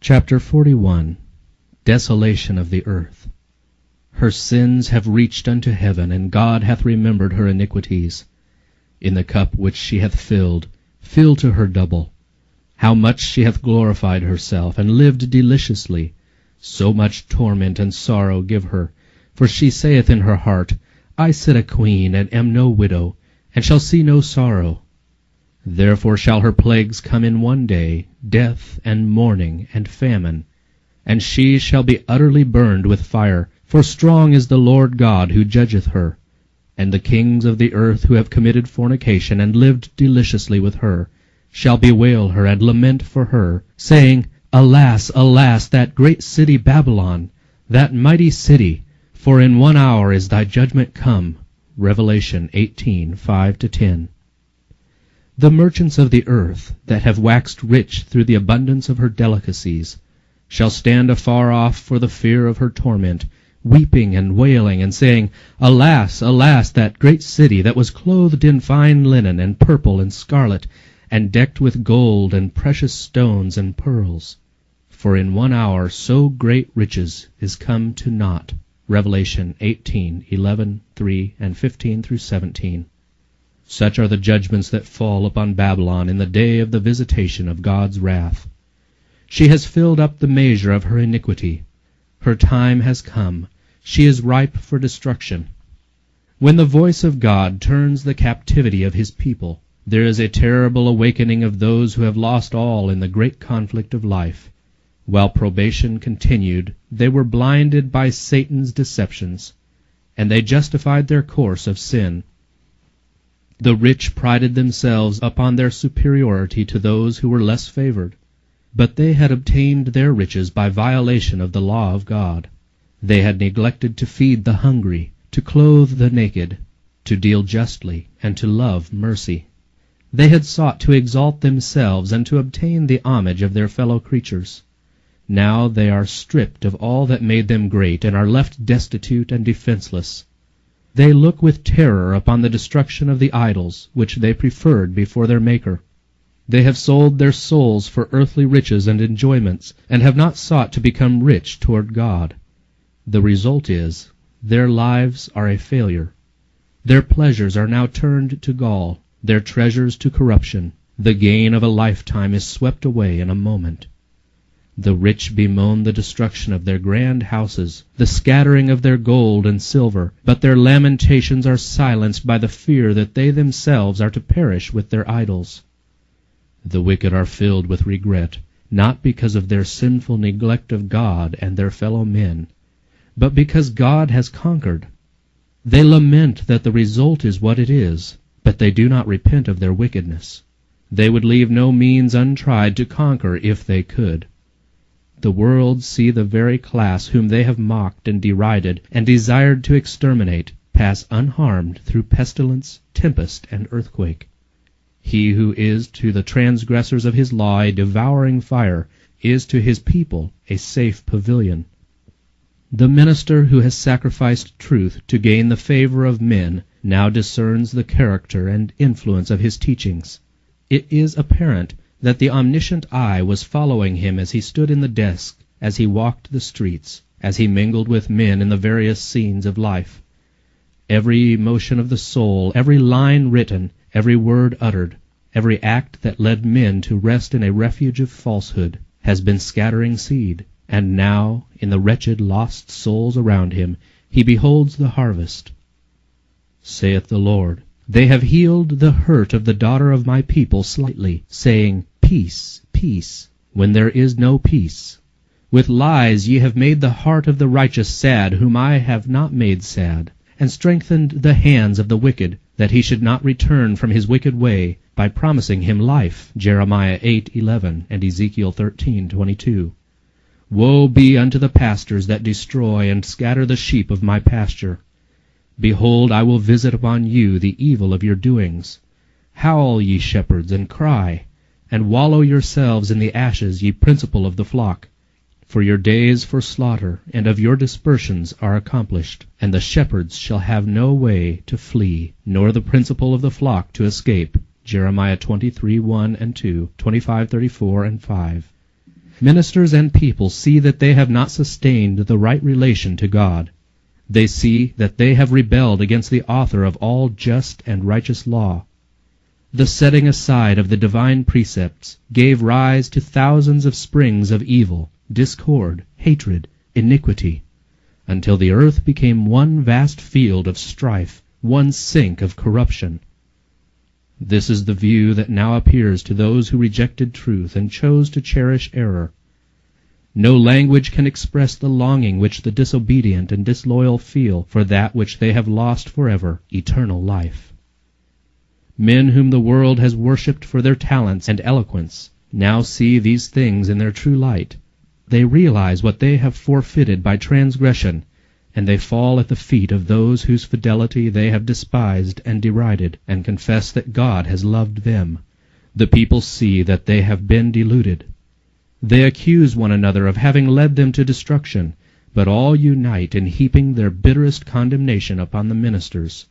Chapter 41. Desolation of the earth. Her sins have reached unto heaven, and God hath remembered her iniquities. In the cup which she hath filled, fill to her double. How much she hath glorified herself, and lived deliciously, so much torment and sorrow give her. For she saith in her heart, I sit a queen, and am no widow, and shall see no sorrow. Therefore shall her plagues come in one day, death, and mourning, and famine. And she shall be utterly burned with fire, for strong is the Lord God who judgeth her. And the kings of the earth who have committed fornication, and lived deliciously with her, shall bewail her, and lament for her, saying, Alas, alas, that great city Babylon, that mighty city! For in 1 hour is thy judgment come. Revelation 18:5-10. The merchants of the earth, that have waxed rich through the abundance of her delicacies, shall stand afar off for the fear of her torment, weeping and wailing, and saying, Alas, alas, that great city, that was clothed in fine linen, and purple, and scarlet, and decked with gold, and precious stones, and pearls. For in 1 hour so great riches is come to naught. Revelation 18:11-3 and 15-17. Such are the judgments that fall upon Babylon in the day of the visitation of God's wrath. She has filled up the measure of her iniquity. Her time has come. She is ripe for destruction. When the voice of God turns the captivity of his people, there is a terrible awakening of those who have lost all in the great conflict of life. While probation continued, they were blinded by Satan's deceptions, and they justified their course of sin. The rich prided themselves upon their superiority to those who were less favored, but they had obtained their riches by violation of the law of God. They had neglected to feed the hungry, to clothe the naked, to deal justly, and to love mercy. They had sought to exalt themselves and to obtain the homage of their fellow creatures. Now they are stripped of all that made them great, and are left destitute and defenseless. They look with terror upon the destruction of the idols, which they preferred before their Maker. They have sold their souls for earthly riches and enjoyments, and have not sought to become rich toward God. The result is, their lives are a failure. Their pleasures are now turned to gall, their treasures to corruption. The gain of a lifetime is swept away in a moment. The rich bemoan the destruction of their grand houses, the scattering of their gold and silver, but their lamentations are silenced by the fear that they themselves are to perish with their idols. The wicked are filled with regret, not because of their sinful neglect of God and their fellow men, but because God has conquered. They lament that the result is what it is, but they do not repent of their wickedness. They would leave no means untried to conquer if they could. The world see the very class whom they have mocked and derided and desired to exterminate pass unharmed through pestilence, tempest, and earthquake. He who is to the transgressors of his law a devouring fire is to his people a safe pavilion. The minister who has sacrificed truth to gain the favor of men now discerns the character and influence of his teachings. It is apparent that the omniscient eye was following him as he stood in the desk, as he walked the streets, as he mingled with men in the various scenes of life. Every motion of the soul, every line written, every word uttered, every act that led men to rest in a refuge of falsehood, has been scattering seed, and now, in the wretched lost souls around him, he beholds the harvest. Saith the Lord, They have healed the hurt of the daughter of my people slightly, saying, Peace, peace, when there is no peace. With lies ye have made the heart of the righteous sad, whom I have not made sad, and strengthened the hands of the wicked, that he should not return from his wicked way, by promising him life. Jeremiah 8:11 and Ezekiel 13:22. Woe be unto the pastors that destroy and scatter the sheep of my pasture. Behold, I will visit upon you the evil of your doings. Howl, ye shepherds, and cry, and wallow yourselves in the ashes, ye principal of the flock. For your days for slaughter and of your dispersions are accomplished, and the shepherds shall have no way to flee, nor the principal of the flock to escape. Jeremiah 23:1 and 2, 25:34 and 5. Ministers and people see that they have not sustained the right relation to God. They see that they have rebelled against the author of all just and righteous law. The setting aside of the divine precepts gave rise to thousands of springs of evil, discord, hatred, iniquity, until the earth became one vast field of strife, one sink of corruption. This is the view that now appears to those who rejected truth and chose to cherish error. No language can express the longing which the disobedient and disloyal feel for that which they have lost forever, eternal life. Men whom the world has worshipped for their talents and eloquence now see these things in their true light. They realize what they have forfeited by transgression, and they fall at the feet of those whose fidelity they have despised and derided, and confess that God has loved them. The people see that they have been deluded. They accuse one another of having led them to destruction, but all unite in heaping their bitterest condemnation upon the ministers.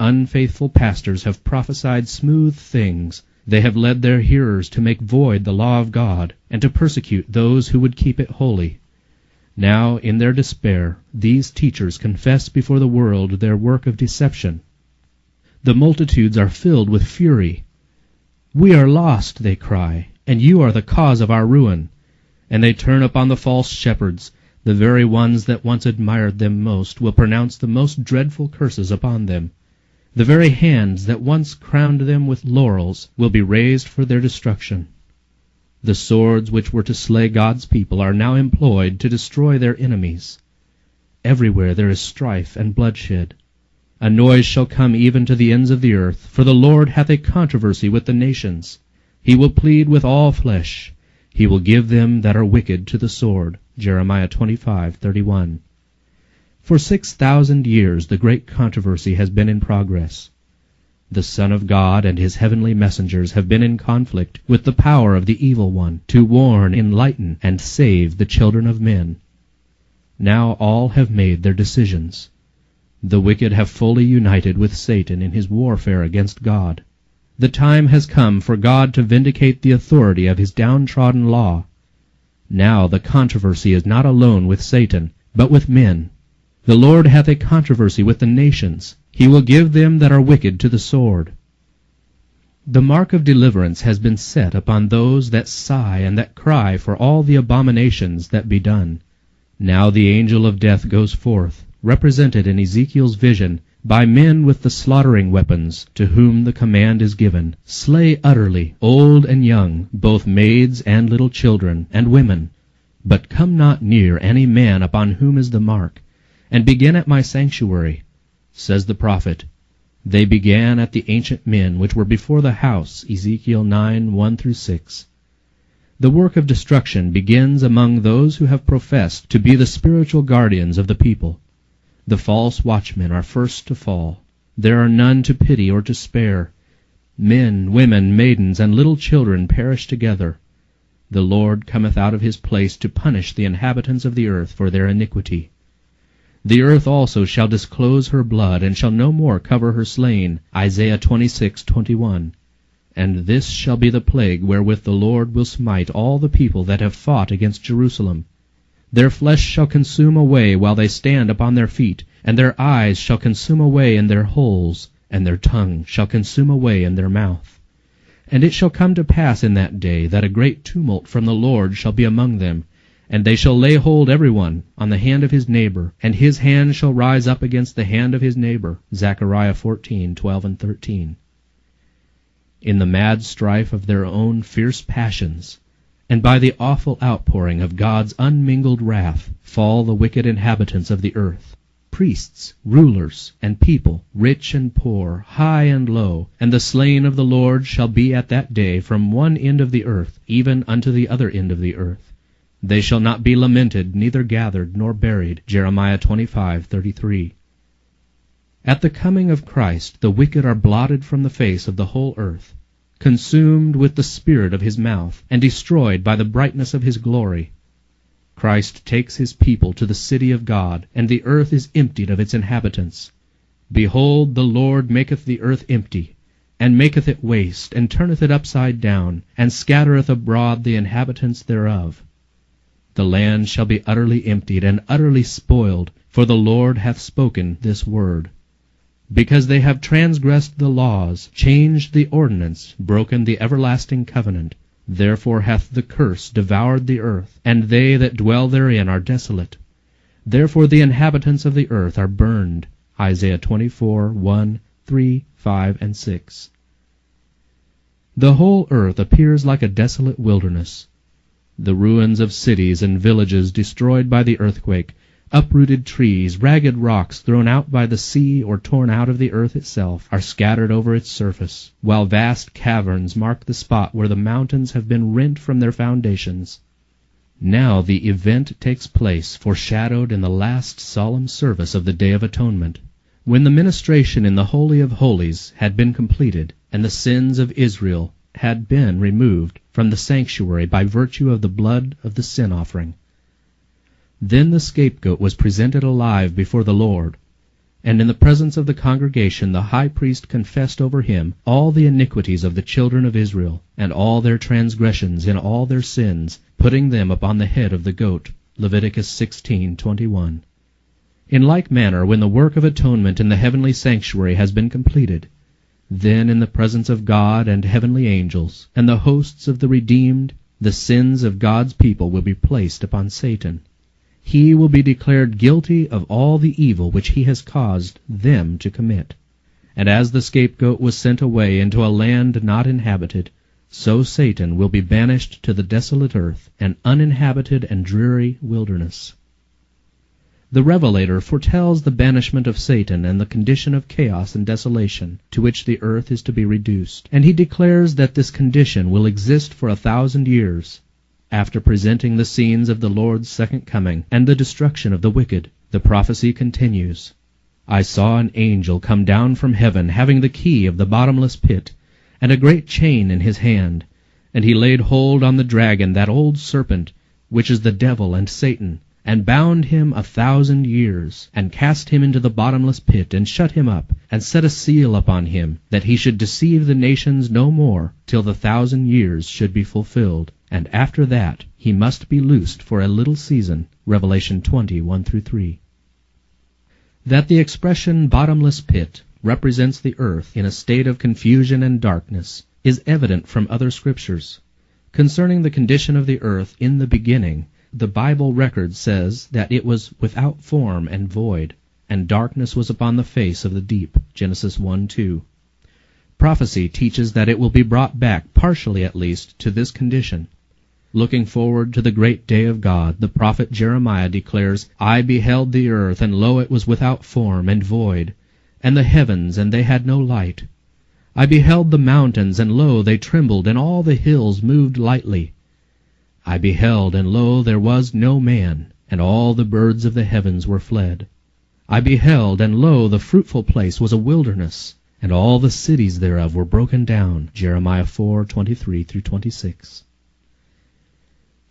Unfaithful pastors have prophesied smooth things. They have led their hearers to make void the law of God, and to persecute those who would keep it holy. Now, in their despair, these teachers confess before the world their work of deception. The multitudes are filled with fury. "We are lost," they cry, "and you are the cause of our ruin." And they turn upon the false shepherds. The very ones that once admired them most will pronounce the most dreadful curses upon them. The very hands that once crowned them with laurels will be raised for their destruction. The swords which were to slay God's people are now employed to destroy their enemies. Everywhere there is strife and bloodshed. A noise shall come even to the ends of the earth, for the Lord hath a controversy with the nations. He will plead with all flesh. He will give them that are wicked to the sword. Jeremiah 25:31. For 6,000 years the great controversy has been in progress. The Son of God and his heavenly messengers have been in conflict with the power of the evil one, to warn, enlighten, and save the children of men. Now all have made their decisions. The wicked have fully united with Satan in his warfare against God. The time has come for God to vindicate the authority of his downtrodden law. Now the controversy is not alone with Satan, but with men. The Lord hath a controversy with the nations. He will give them that are wicked to the sword. The mark of deliverance has been set upon those that sigh and that cry for all the abominations that be done. Now the angel of death goes forth, represented in Ezekiel's vision, by men with the slaughtering weapons, to whom the command is given, "Slay utterly, old and young, both maids and little children, and women. But come not near any man upon whom is the mark, and begin at my sanctuary." Says the prophet, "They began at the ancient men which were before the house." Ezekiel 9:1-6. The work of destruction begins among those who have professed to be the spiritual guardians of the people. The false watchmen are first to fall. There are none to pity or to spare. Men, women, maidens, and little children perish together. The Lord cometh out of his place to punish the inhabitants of the earth for their iniquity. The earth also shall disclose her blood, and shall no more cover her slain. Isaiah 26:21. And this shall be the plague wherewith the Lord will smite all the people that have fought against Jerusalem. Their flesh shall consume away while they stand upon their feet, and their eyes shall consume away in their holes, and their tongue shall consume away in their mouth. And it shall come to pass in that day that a great tumult from the Lord shall be among them, and they shall lay hold every one on the hand of his neighbor, and his hand shall rise up against the hand of his neighbor. Zechariah 14:12-13. In the mad strife of their own fierce passions, and by the awful outpouring of God's unmingled wrath, fall the wicked inhabitants of the earth. Priests, rulers, and people, rich and poor, high and low, and the slain of the Lord shall be at that day from one end of the earth even unto the other end of the earth. They shall not be lamented, neither gathered nor buried. Jeremiah 25:33. At the coming of Christ the wicked are blotted from the face of the whole earth, consumed with the spirit of his mouth, and destroyed by the brightness of his glory. Christ takes his people to the city of God, and the earth is emptied of its inhabitants. Behold, the Lord maketh the earth empty, and maketh it waste, and turneth it upside down, and scattereth abroad the inhabitants thereof. The land shall be utterly emptied, and utterly spoiled, for the Lord hath spoken this word. Because they have transgressed the laws, changed the ordinance, broken the everlasting covenant, therefore hath the curse devoured the earth, and they that dwell therein are desolate. Therefore the inhabitants of the earth are burned. Isaiah 24:1, 3, 5, and 6. The whole earth appears like a desolate wilderness. The ruins of cities and villages destroyed by the earthquake, uprooted trees, ragged rocks thrown out by the sea or torn out of the earth itself, are scattered over its surface, while vast caverns mark the spot where the mountains have been rent from their foundations. Now the event takes place foreshadowed in the last solemn service of the Day of Atonement, when the ministration in the Holy of Holies had been completed, and the sins of Israel had been removed from the sanctuary by virtue of the blood of the sin offering. Then the scapegoat was presented alive before the Lord, and in the presence of the congregation the high priest confessed over him all the iniquities of the children of Israel, and all their transgressions in all their sins, putting them upon the head of the goat. Leviticus 16:21. In like manner, when the work of atonement in the heavenly sanctuary has been completed, then in the presence of God and heavenly angels, and the hosts of the redeemed, the sins of God's people will be placed upon Satan. He will be declared guilty of all the evil which he has caused them to commit. And as the scapegoat was sent away into a land not inhabited, so Satan will be banished to the desolate earth, an uninhabited and dreary wilderness. The Revelator foretells the banishment of Satan and the condition of chaos and desolation to which the earth is to be reduced, and he declares that this condition will exist for 1,000 years. After presenting the scenes of the Lord's second coming and the destruction of the wicked, the prophecy continues. I saw an angel come down from heaven, having the key of the bottomless pit, and a great chain in his hand. And he laid hold on the dragon, that old serpent, which is the devil and Satan, and bound him 1,000 years, and cast him into the bottomless pit, and shut him up, and set a seal upon him, that he should deceive the nations no more, till the 1,000 years should be fulfilled. And after that he must be loosed for a little season. Revelation 20:1-3. That the expression bottomless pit represents the earth in a state of confusion and darkness is evident from other scriptures. Concerning the condition of the earth in the beginning, the Bible record says that it was without form and void, and darkness was upon the face of the deep. Genesis 1:2. Prophecy teaches that it will be brought back, partially at least, to this condition. Looking forward to the great day of God, the prophet Jeremiah declares, I beheld the earth, and lo, it was without form and void, and the heavens, and they had no light. I beheld the mountains, and lo, they trembled, and all the hills moved lightly. I beheld, and lo, there was no man, and all the birds of the heavens were fled. I beheld, and lo, the fruitful place was a wilderness, and all the cities thereof were broken down. Jeremiah 4:23-26.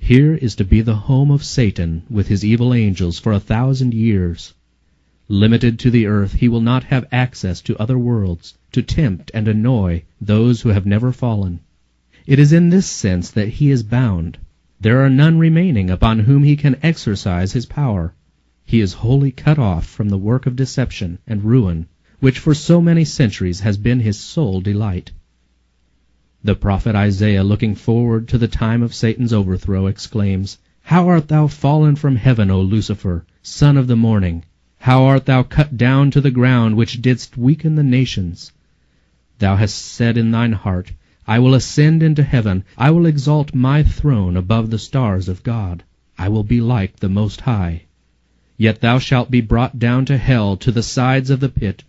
Here is to be the home of Satan with his evil angels for 1,000 years. Limited to the earth, he will not have access to other worlds, to tempt and annoy those who have never fallen. It is in this sense that he is bound. There are none remaining upon whom he can exercise his power. He is wholly cut off from the work of deception and ruin, which for so many centuries has been his sole delight. The prophet Isaiah, looking forward to the time of Satan's overthrow, exclaims, How art thou fallen from heaven, O Lucifer, son of the morning! How art thou cut down to the ground, which didst weaken the nations! Thou hast said in thine heart, I will ascend into heaven, I will exalt my throne above the stars of God. I will be like the Most High. Yet thou shalt be brought down to hell, to the sides of the pit.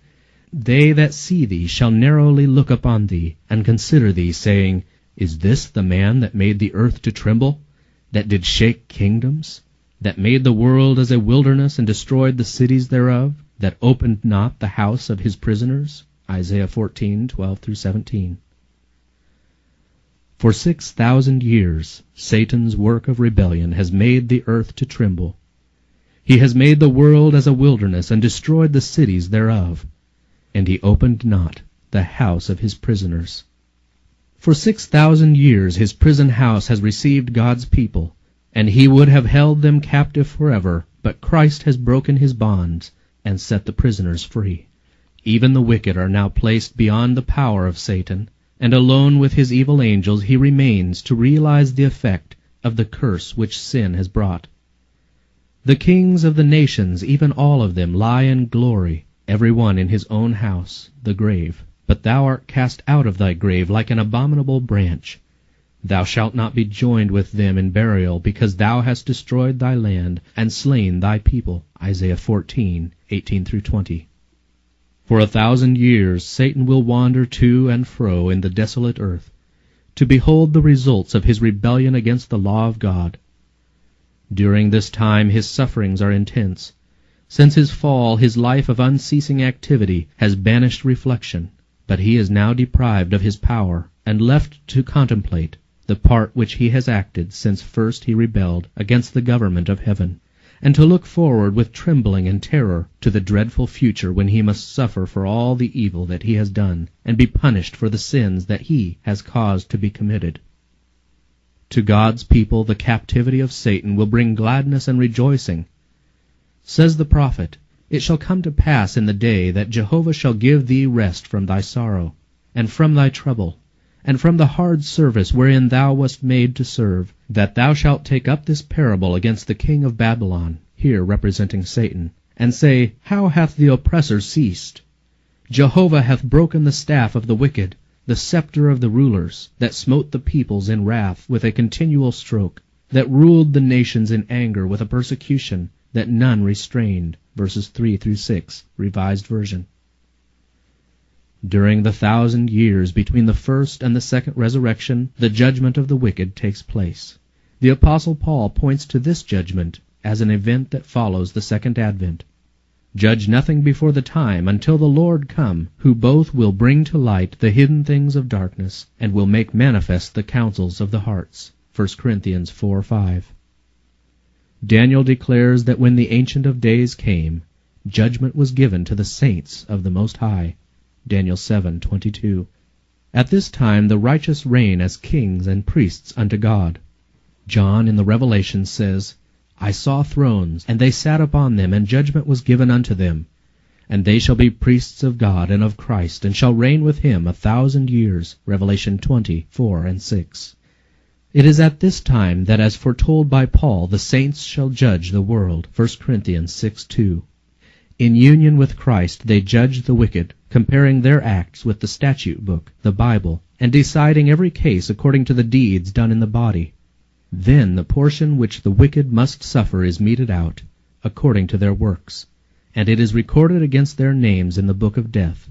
They that see thee shall narrowly look upon thee, and consider thee, saying, Is this the man that made the earth to tremble, that did shake kingdoms, that made the world as a wilderness, and destroyed the cities thereof, that opened not the house of his prisoners? Isaiah 14:12-17. For 6,000 years Satan's work of rebellion has made the earth to tremble. He has made the world as a wilderness, and destroyed the cities thereof. And he opened not the house of his prisoners. For 6,000 years his prison house has received God's people, and he would have held them captive forever, but Christ has broken his bonds and set the prisoners free. Even the wicked are now placed beyond the power of Satan, and alone with his evil angels he remains to realize the effect of the curse which sin has brought. The kings of the nations, even all of them, lie in glory, every one in his own house, the grave. But thou art cast out of thy grave like an abominable branch. Thou shalt not be joined with them in burial, because thou hast destroyed thy land, and slain thy people. Isaiah 14:18-20. For 1,000 years Satan will wander to and fro in the desolate earth, to behold the results of his rebellion against the law of God. During this time his sufferings are intense. Since his fall, his life of unceasing activity has banished reflection, but he is now deprived of his power, and left to contemplate the part which he has acted since first he rebelled against the government of heaven, and to look forward with trembling and terror to the dreadful future when he must suffer for all the evil that he has done, and be punished for the sins that he has caused to be committed. To God's people the captivity of Satan will bring gladness and rejoicing. Says the prophet, "It shall come to pass in the day that Jehovah shall give thee rest from thy sorrow, and from thy trouble, and from the hard service wherein thou wast made to serve, that thou shalt take up this parable against the king of Babylon," here representing Satan, "and say, How hath the oppressor ceased? Jehovah hath broken the staff of the wicked, the scepter of the rulers, that smote the peoples in wrath with a continual stroke, that ruled the nations in anger with a persecution that none restrained." Verses 3-6, Revised Version. During the 1,000 years between the first and the second resurrection, the judgment of the wicked takes place. The Apostle Paul points to this judgment as an event that follows the second advent. "Judge nothing before the time until the Lord come, who both will bring to light the hidden things of darkness, and will make manifest the counsels of the hearts." 1 Corinthians 4:5. Daniel declares that when the Ancient of Days came, judgment was given to the saints of the Most High. Daniel 7:22. At this time the righteous reign as kings and priests unto God. John in the Revelation says, "I saw thrones, and they sat upon them, and judgment was given unto them. And they shall be priests of God and of Christ, and shall reign with him 1,000 years." Revelation 20:4-6. It is at this time that, as foretold by Paul, the saints shall judge the world. 1 Corinthians 6:2. In union with Christ they judge the wicked, comparing their acts with the statute book, the Bible, and deciding every case according to the deeds done in the body. Then the portion which the wicked must suffer is meted out, according to their works, and it is recorded against their names in the book of death.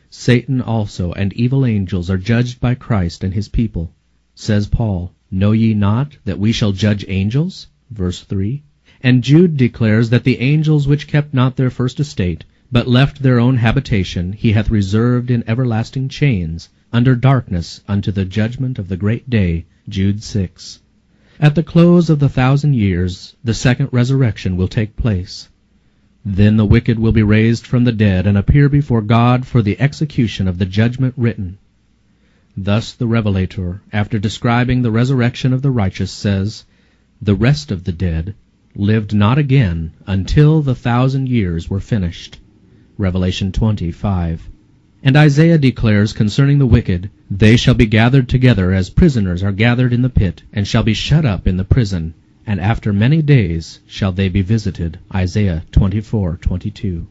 Satan also and evil angels are judged by Christ and his people. Says Paul, "Know ye not that we shall judge angels?" Verse 3. And Jude declares that the angels which kept not their first estate, but left their own habitation, he hath reserved in everlasting chains, under darkness, unto the judgment of the great day. Jude 6. At the close of the 1,000 years, the second resurrection will take place. Then the wicked will be raised from the dead and appear before God for the execution of the judgment written. Thus the Revelator, after describing the resurrection of the righteous, says, "The rest of the dead lived not again until the 1,000 years were finished." Revelation 20:5. And Isaiah declares concerning the wicked, "They shall be gathered together as prisoners are gathered in the pit, and shall be shut up in the prison, and after many days shall they be visited." Isaiah 24:22.